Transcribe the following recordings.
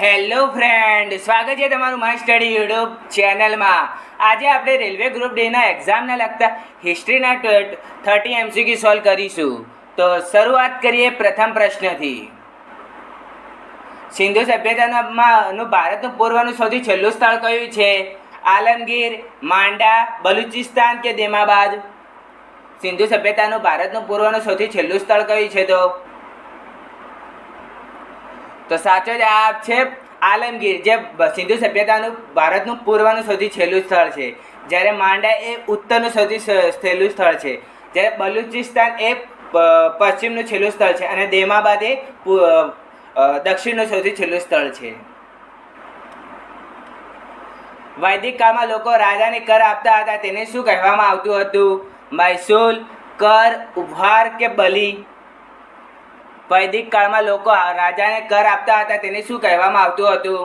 Hello friend, સ્વાગત છે તમારું માય સ્ટડી યુટ્યુબ ચેનલમાં. આજે આપણે રેલવે ગ્રુપ ડીના એક્ઝામને લગતા હિસ્ટ્રીના 30 MCQ સોલ્વ કરીશું. તો શરૂઆત કરીએ પ્રથમ પ્રશ્નથી. સિંધુ સભ્યતાનું ભારતનું પૂર્વનું સૌથી છેલ્લું સ્થળ કયું છે? આલમગીર, માંડા, બલુચિસ્તાન કે દેમાબાદ? સિંધુ સભ્યતાનું ભારતનું પૂર્વનું સૌથી છેલ્લું સ્થળ કયું છે? તો સાચો જવાબ છે આલમગીર, જે સિંધુ સભ્યતાનું ભારતનું પૂર્વનું સૌથી છેલ્લું સ્થળ છે. જ્યારે માંડા એ ઉત્તરનું સૌથી છેલ્લું સ્થળ છે. જ્યારે બલુચિસ્તાન એ પશ્ચિમનું છેલ્લું સ્થળ છે અને દેમાબાદ એ દક્ષિણનું સૌથી છેલ્લું સ્થળ છે. વૈદિક કાળમાં લોકો રાજાને કર આપતા હતા, તેને શું કહેવામાં આવતું હતું? મહેસૂલ, કર, ઉપહાર કે બલી? વૈદિક કાળમાં લોકો રાજાને કર આપતા હતા, તેને શું કહેવામાં આવતું હતું?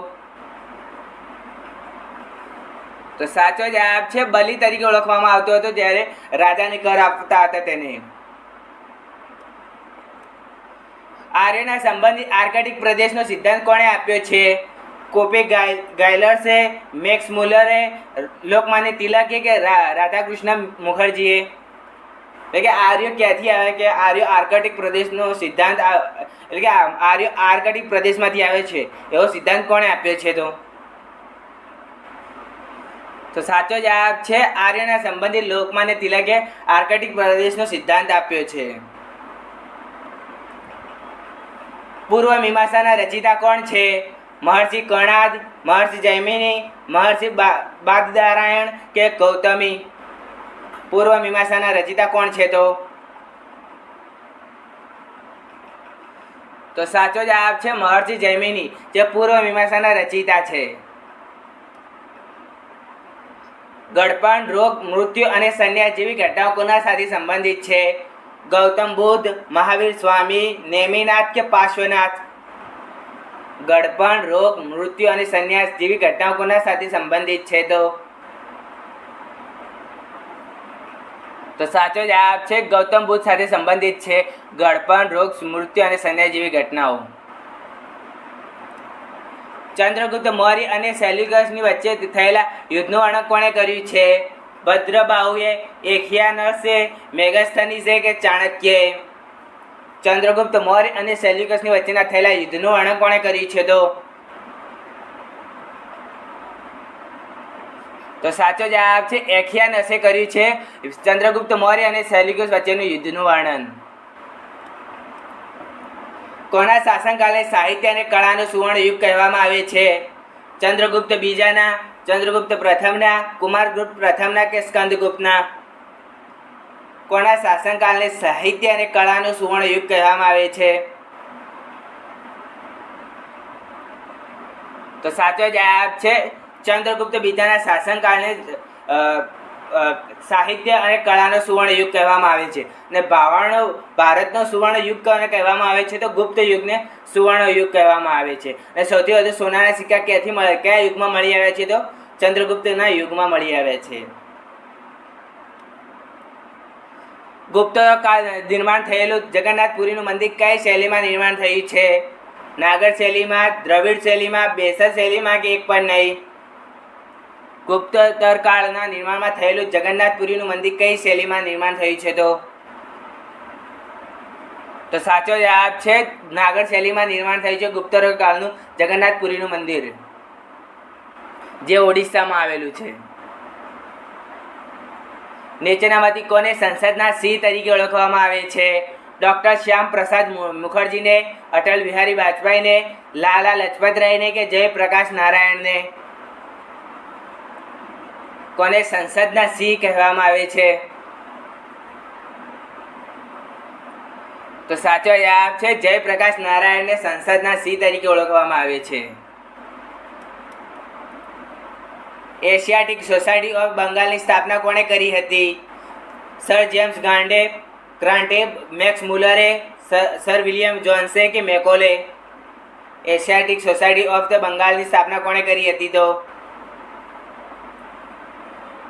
તો સાચો જવાબ છે બલી તરીકે ઓળખવામાં આવતું હતું, જ્યારે રાજાને કર આપતા હતા તેને. આર્યના સંબંધિત આર્કટિક પ્રદેશનો સિદ્ધાંત કોણે આપ્યો છે? કોપી ગાયલર્સે, મેક્સ મુલરે, લોકમાન્ય તિલકે કે રાધાકૃષ્ણ મુખર્જીએ? એટલે કે આર્ય ક્યાંથી આવે કે આર્ય આર્કટિક પ્રદેશનો સિદ્ધાંત, એટલે કે આર્ય આર્કટિક પ્રદેશમાંથી આવે છે એવો સિદ્ધાંત કોણે આપ્યો છે? તો સાચો જવાબ છે આર્યના સંબંધિત લોકમાન્ય તિલકે આર્કટિક પ્રદેશનો સિદ્ધાંત આપ્યો છે. પૂર્વ મીમાંસાના રચિતા કોણ છે? મહર્ષિ કર્ણાદ, મહર્ષિ જૈમિની, મહર્ષિ બાદરાયણ કે ગૌતમી? પૂર્વ મીમાંસાના રચિતા કોણ છે? તો સાચો જવાબ છે મહર્ષિ જૈમિની, જે પૂર્વ મીમાંસાના રચિતા છે. ગળપણ, રોગ, મૃત્યુ અને સંન્યાસ જેવી ઘટનાઓ કોના સાથે સંબંધિત છે? ગૌતમ બુદ્ધ, મહાવીર સ્વામી, નેમિનાથ કે પાર્શ્વનાથ? ગળપણ, રોગ, મૃત્યુ અને સંન્યાસ જેવી ઘટનાઓ કોના સાથે સંબંધિત છે? તો સાચો જવાબ છે ગૌતમ બુદ્ધ સાથે સંબંધિત છે ગળપણ, રોગ, મૃત્યુ અને સંન્યાસ જેવી ઘટનાઓ. ચંદ્રગુપ્ત મૌર્ય અને સેલ્યુકસની વચ્ચે થયેલા યુદ્ધનું વર્ણન કોણે કર્યું છે? ભદ્રબાહુએ, એખિયાનસે, મેગસ્થનીસે કે ચાણક્યએ? ચંદ્રગુપ્ત મૌર્ય અને સેલ્યુકસની વચ્ચેના થયેલા યુદ્ધનું વર્ણન કોણે કર્યું છે? તો સાચો જવાબ છે એખિયાનસે કર્યું છે ચંદ્રગુપ્ત મૌર્ય અને સેલ્યુકસ વચ્ચેનું યુદ્ધનું વર્ણન. કોના શાસનકાળને સાહિત્ય અને કળાનો સુવર્ણ યુગ કહેવામાં આવે છે? ચંદ્રગુપ્ત બીજાના, ચંદ્રગુપ્ત પ્રથમના, કુમારગુપ્ત પ્રથમના કે સ્કંદગુપ્તના? કોના શાસનકાળને સાહિત્ય અને કળાનો સુવર્ણ યુગ કહેવામાં આવે છે? તો સાચો જવાબ છે ચંદ્રગુપ્ત બીજાના શાસનકાળને સાહિત્ય અને કળાનો સુવર્ણ યુગ કહેવામાં આવે છે. અને ભારતનો સુવર્ણ યુગ કોને કહેવામાં આવે છે? તો ગુપ્ત યુગને સુવર્ણ યુગ કહેવામાં આવે છે. અને સૌથી વધુ સોનાના સિક્કા ક્યાંથી મળે, કયા યુગમાં મળી આવ્યા છે? તો ચંદ્રગુપ્તના યુગમાં મળી આવ્યા છે. ગુપ્ત કાળ નિર્માણ થયેલું જગન્નાથપુરીનું મંદિર કઈ શૈલીમાં નિર્માણ થયું છે? નાગર શૈલીમાં, દ્રવિડ શૈલીમાં, બેસર શૈલીમાં કે એક પણ નહીં? ગુપ્તોત્તર કાળના નિર્માણમાં થયેલું જગન્નાથપુરીનું મંદિર કઈ શૈલીમાં નિર્માણ થયું છે? તો સાચો જવાબ છે નાગર શૈલીમાં નિર્માણ થયું છે ગુપ્તોત્તર કાળનું જગન્નાથપુરીનું મંદિર, જે ઓડિશામાં આવેલું છે. નીચેનામાંથી કોને સંસદના સિંહ તરીકે ઓળખવામાં આવે છે? ડૉક્ટર શ્યામ પ્રસાદ મુખર્જીને, અટલ બિહારી વાજપેયીને, લાલા લજપત રાયને કે જયપ્રકાશ નારાયણને? કોને સંસદના સિંહ કહેવામાં આવે છે? તો સાચો જવાબ છે જયપ્રકાશ નારાયણને સંસદના સિંહ તરીકે ઓળખવામાં આવે છે. એશિયાટિક સોસાયટી ઓફ બંગાળની સ્થાપના કોણે કરી હતી? સર જેમ્સ ગ્રાન્ટે, મેક્સ મુલરે, સર વિલિયમ જોન્સે કે Macaulay? Asiatic Society of the બંગાળની સ્થાપના કોણે કરી હતી?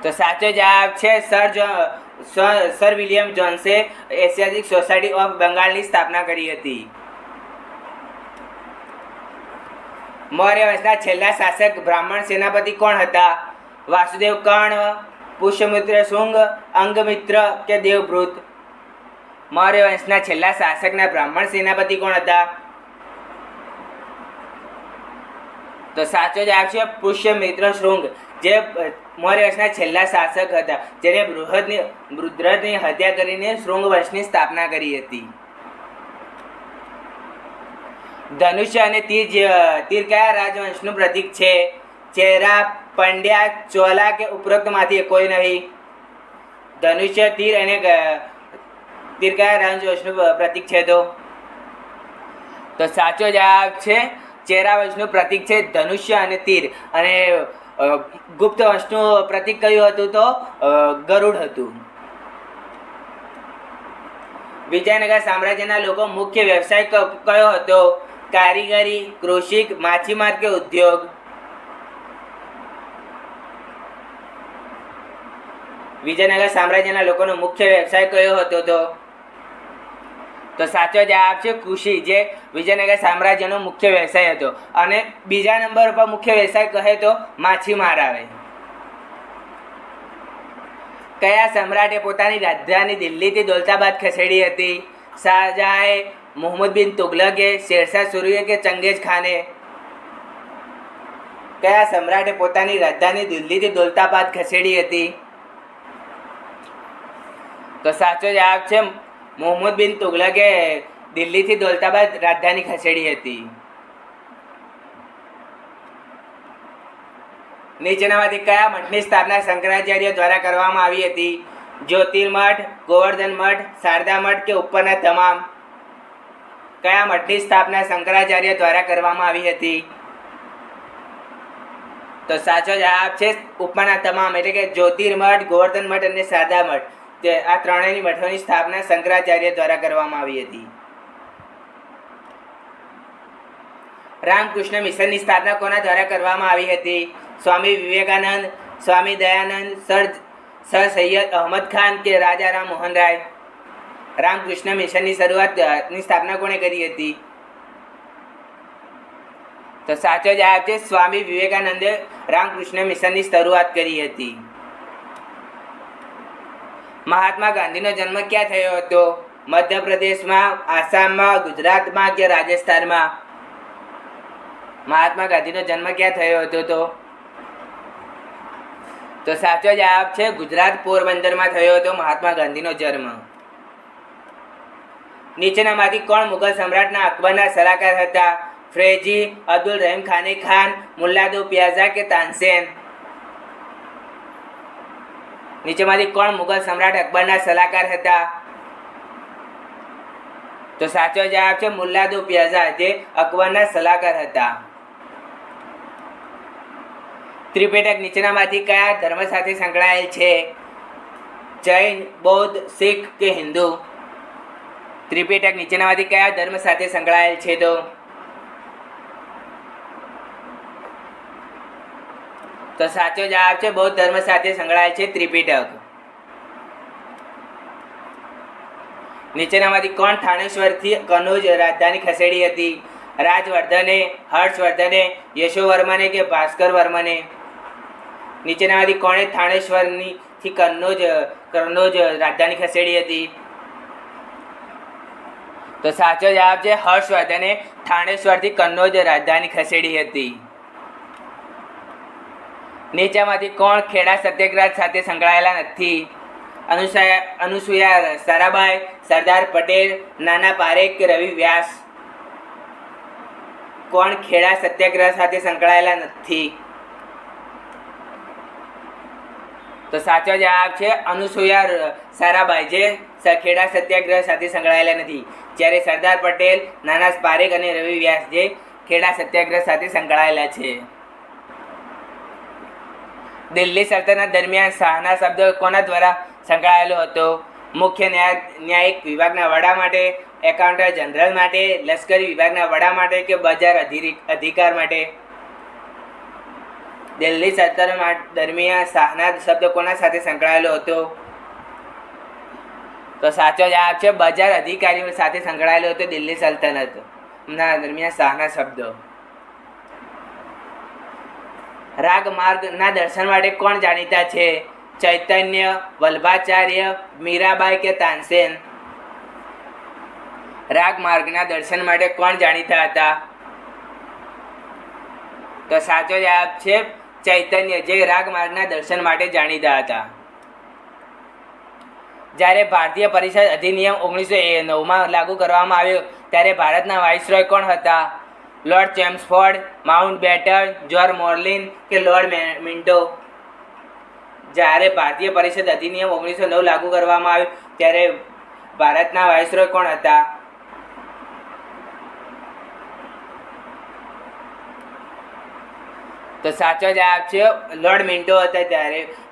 તો સાચો જવાબ છે સર વિલિયમ જોન્સે એશિયાટિક સોસાયટી ઓફ બંગાળની સ્થાપના કરી હતી. મૌર્ય વંશના છેલ્લા શાસક બ્રાહ્મણ સેનાપતિ કોણ હતા? વાસુદેવ કર્ણ, પુષ્યમિત્ર શુંગ, અંગમિત્ર કે દેવભૃત? મૌર્ય વંશના છેલ્લા શાસકના બ્રાહ્મણ સેનાપતિ કોણ હતા? તો સાચો જવાબ છે પુષ્યમિત્ર શૃંગ, જે મૌર્ય વંશના છેલ્લા શાસક હતા, જેને બૃહદ્રથની હત્યા કરીને શૃંગ વંશની સ્થાપના કરી હતી. ધનુષ્ય અને તીર કયા રાજવંશનું પ્રતીક છે? ચેરા, પંડ્યા, ચોલા કે ઉપરોક્તમાંથી કોઈ નહીં? ધનુષ્ય, તીર અને તીર કયા રાજવંશનું પ્રતીક છે? તો સાચો જવાબ છે ચેરા વંશનું પ્રતીક છે ધનુષ્ય અને તીર. અને ગુપ્ત વંશનું પ્રતીક કયું હતું? તો ગરુડ હતું. વિજયનગર સામ્રાજ્યના લોકો મુખ્ય વ્યવસાય કયો હતો? કારીગરી, કૃષિક, માછીમાર કે ઉદ્યોગ? વિજયનગર સામ્રાજ્યના લોકોનો મુખ્ય વ્યવસાય કયો હતો? તો સાચો જવાબ છે કૃષિ, જે વિજયનગર સામ્રાજ્યનો મુખ્ય વ્યવસાય હતો. અને બીજા નંબર પર મુખ્ય વ્યવસાય કહે તો માછીમાર આવે. કયા સમ્રાટે પોતાની રાજધાની દિલ્હીથી દૌલતાબાદ ખસેડી હતી? શાહજહાએ, મુહમ્મદ બિન તુગલકે, શેરશાહ સૂરીએ કે ચંગેઝ ખાને? કયા સમ્રાટે પોતાની રાજધાની દિલ્હીથી દૌલતાબાદ ખસેડી હતી? તો સાચો જવાબ છે મુહમ્મદ બિન તુગલકે દિલ્હીથી દૌલતાબાદ રાજધાની ખસેડી હતી. નીચેનામાંથી કયા મઠની સ્થાપના શંકરાચાર્ય દ્વારા કરવામાં આવી હતી? જ્યોતિર્મઠ, ગોવર્ધન મઠ, શારદા મઠ કે ઉપરના તમામ? કયા મઠની સ્થાપના શંકરાચાર્ય દ્વારા કરવામાં આવી હતી? તો સાચો જવાબ છે ઉપરના તમામ, એટલે કે જ્યોતિર્મઠ, ગોવર્ધન મઠ અને શારદા મઠ. આ ત્રણેયની મઠોની સ્થાપના શંકરાચાર્ય દ્વારા કરવામાં આવી હતી. રામકૃષ્ણ મિશનની સ્થાપના કોના દ્વારા કરવામાં આવી હતી? સ્વામી વિવેકાનંદ, સ્વામી દયાનંદ, સર સૈયદ અહમદ ખાન કે રાજા રામ મોહન રાય? રામકૃષ્ણ મિશનની સ્થાપના કોણે કરી હતી? તો સાચો જવાબ છે સ્વામી વિવેકાનંદે રામકૃષ્ણ મિશનની શરૂઆત કરી હતી. મહાત્મા ગાંધીનો જન્મ ક્યાં થયો હતો? મધ્યપ્રદેશમાં, આસામમાં, ગુજરાતમાં કે રાજસ્થાનમાં? મહાત્મા ગાંધીનો જન્મ ક્યાં થયો હતો? તો સાચો જવાબ છે ગુજરાત, પોરબંદરમાં થયો હતો મહાત્મા ગાંધીનો જન્મ. નીચેનામાંથી કોણ મુઘલ સમ્રાટના અકબરના સલાહકાર હતા? ફ્રેજી, અબ્દુલ રહીમ ખાને ખાન, મુલ્લાદો પ્યાઝા કે તાનસેન? નીચેમાંથી કોણ મુઘલ સમ્રાટ અકબરના સલાહકાર હતા? તો સાચો જવાબ છે મુલ્લાદો પ્યાઝા, જે અકબરના સલાહકાર હતા. ત્રિપિટક નીચેનામાંથી કયા ધર્મ સાથે સંકળાયેલ છે? જૈન, બૌદ્ધ, શીખ કે હિન્દુ? ત્રિપિટક નીચેનામાંથી કયા ધર્મ સાથે સંકળાયેલ છે? તો સાચો જવાબ છે બૌદ્ધ ધર્મ સાથે સંકળાયેલ છે ત્રિપિટક. નીચેનામાંથી કોણ થાનેશ્વરથી કનૌજ રાજધાની ખસેડી હતી? રાજવર્ધને, હર્ષવર્ધને, યશોવર્મને કે ભાસ્કર વર્મને? નીચેનામાંથી કોણે થાનેશ્વરથી કનૌજ રાજધાની ખસેડી હતી? તો સાચો જવાબ છે હર્ષવર્ધને થાનેશ્વરથી કનૌજ રાજધાની ખસેડી હતી. નીચેમાંથી કોણ ખેડા સત્યાગ્રહ સાથે સંકળાયેલા નથી? અનુસુયા સારાભાઈ, સરદાર પટેલ, નાના પારેખ કે રવિ વ્યાસ? કોણ ખેડા સત્યાગ્રહ સાથે સંકળાયેલા નથી? તો સાચો જવાબ છે અનુસુયા સારાભાઈ, જે ખેડા સત્યાગ્રહ સાથે સંકળાયેલા નથી. જ્યારે સરદાર પટેલ, નાના પારેખ અને રવિ વ્યાસ જે ખેડા સત્યાગ્રહ સાથે સંકળાયેલા છે. દિલ્હી સલ્તનત દરમિયાન શાહના શબ્દ કોના દ્વારા સંકળાયેલો હતો? મુખ્ય ન્યાયિક વિભાગના વડા માટે, એકાઉન્ટન્ટ જનરલ માટે, લશ્કરી વિભાગના વડા માટે કે બજાર અધિકાર માટે? દિલ્હી સલ્તનત દરમિયાન શાહના શબ્દ કોના સાથે સંકળાયેલો હતો? તો સાચો જવાબ છે બજાર અધિકારીઓ સાથે સંકળાયેલો હતો દિલ્હી સલ્તનતના દરમિયાન શાહના શબ્દ. રાજમાર્ગના દર્શન માટે કોણ જાણીતા છે? ચૈતન્ય, વલ્લભાચાર્ય, મીરાબાઈ કે તાનસેન? રાજમાર્ગના દર્શન માટે કોણ જાણીતા હતા? તો સાચો જવાબ છે ચૈતન્ય, જે રાજમાર્ગના દર્શન માટે જાણીતા હતા. જ્યારે ભારતીય પરિષદ અધિનિયમ 1909માં લાગુ કરવામાં આવ્યો ત્યારે ભારતના વાઇસરોય કોણ હતા? લોર્ડ ચેમ્સફોર્ડ, માઉન્ટબેટન, જ્યોર્જ મોર્લિન કે લોર્ડ મિન્ટો? જ્યારે ભારતીય પરિષદ અધિનિયમ 1909 લાગુ કરવામાં આવ્યો ત્યારે ભારતના વાઇસરોય કોણ હતા? તો સાચો જવાબ છે લોર્ડ મિન્ટો હતા.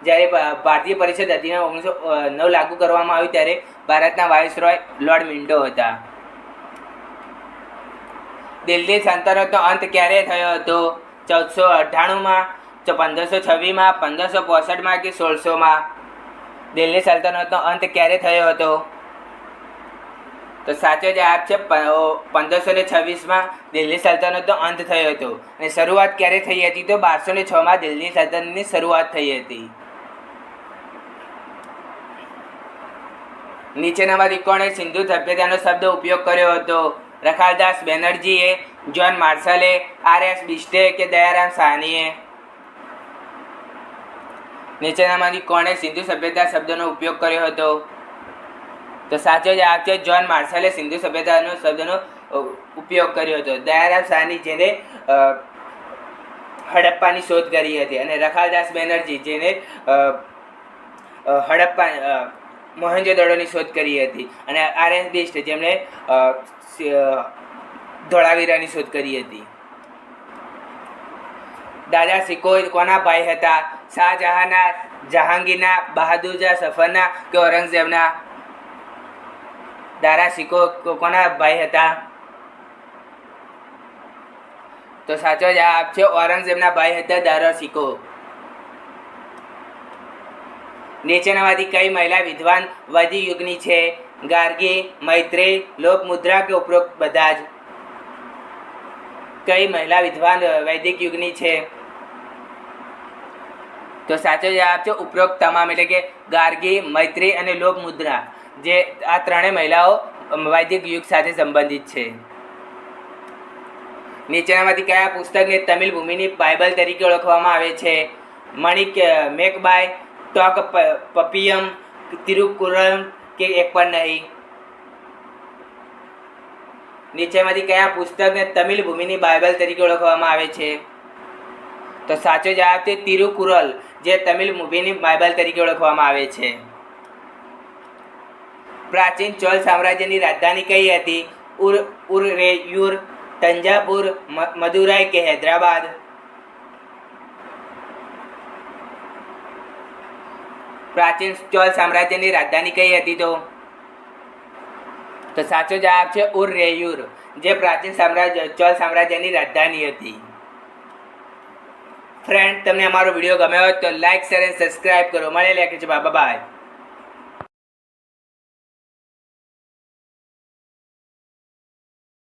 જ્યારે ભારતીય પરિષદ અધિનિયમ 1909 લાગુ કરવામાં આવ્યું ત્યારે ભારતના વાઇસરોય લોર્ડ મિન્ટો હતા. દિલ્હી સલ્તનતનો અંત ક્યારે થયો હતો? 1498માં, 1526માં, 1565માં કે 1600માં? દિલ્હી સલ્તનતનો અંત ક્યારે થયો હતો? તો સાચો જવાબ છે 1526માં દિલ્હી સલ્તનતનો અંત થયો હતો. અને શરૂઆત ક્યારે થઈ હતી? તો 1206માં દિલ્હી સલ્તનતની શરૂઆત થઈ હતી. નીચેનામાંથી કોણે સિંધુ સભ્યતાનો શબ્દ ઉપયોગ કર્યો હતો? રખાલદાસ બેનર્જીએ, જ્હોન માર્શલે, આર.એસ. બિસ્ટે કે દયારામ સાહનીએ? નીચેનામાંથી કોણે સિંધુ સભ્યતા શબ્દનો ઉપયોગ કર્યો હતો? તો સાચો જવાબ છે જ્હોન માર્શલે સિંધુ સભ્યતાનો શબ્દનો ઉપયોગ કર્યો હતો. દયારામ સાહની જેને હડપ્પાની શોધ કરી હતી, અને રખાલદાસ બેનર્જી જેને મોહેંજો-દડોની શોધ કરી હતી, અને આર.એસ. બિસ્ટ જેમણે ધોળાવીરાની શોધ કરી હતી. દાદા સિકોઈ કોના ભાઈ હતા? શાહજહાંના, જહાંગીરના, બહાદુર શાહ સફરના કે ઔરંગઝેબના? દારા સિકો કોના ભાઈ હતા? તો સાચો જવાબ છે ઔરંગઝેબના ભાઈ હતા દારા સિકો. નીચેનામાંથી કઈ મહિલા વિદ્વાન વૈદિક યુગની છે? ગાર્ગી, મૈત્રેય, લોપમુદ્રા કે ઉપરોક્ત બધા જ? કઈ મહિલા વિદ્વાન વૈદિક યુગની છે? તો સાચો જવાબ છે ઉપરોક્ત તમામ, એટલે કે ગાર્ગી, મૈત્રેય અને લોપમુદ્રા, જે આ ત્રણેય મહિલાઓ વૈદિક યુગ સાથે સંબંધિત છે. નીચેનામાંથી કયા પુસ્તકને તમિલ ભૂમિની બાઇબલ તરીકે ઓળખવામાં આવે છે? મણિક મેકબાય, ટોક પપિયમ, તિરુકુરલ કે એક પણ નહીં? નીચેમાંથી કયા પુસ્તકને તમિલ ભૂમિની બાઇબલ તરીકે ઓળખવામાં આવે છે? તો સાચો જવાબ છે તિરુકુરલ, જે તમિલ ભૂમિની બાઇબલ તરીકે ઓળખવામાં આવે છે. પ્રાચીન ચોલ સામ્રાજ્યની રાજધાની કઈ હતી? ઉરરેયુર, તંજાવુર, મદુરાઈ કે હૈદરાબાદ? પ્રાચીન ચોલ સામ્રાજ્યની રાજધાની કઈ હતી? તો સાચો જવાબ છે ઉરરેયુર, જે પ્રાચીન ચોલ સામ્રાજ્યની રાજધાની હતી. ફ્રેન્ડ, તમને અમારો વિડીયો ગમ્યો હોય તો લાઇક, શેર અને સબસ્ક્રાઈબ કરો. મળેલા કે છે, બાય બાય.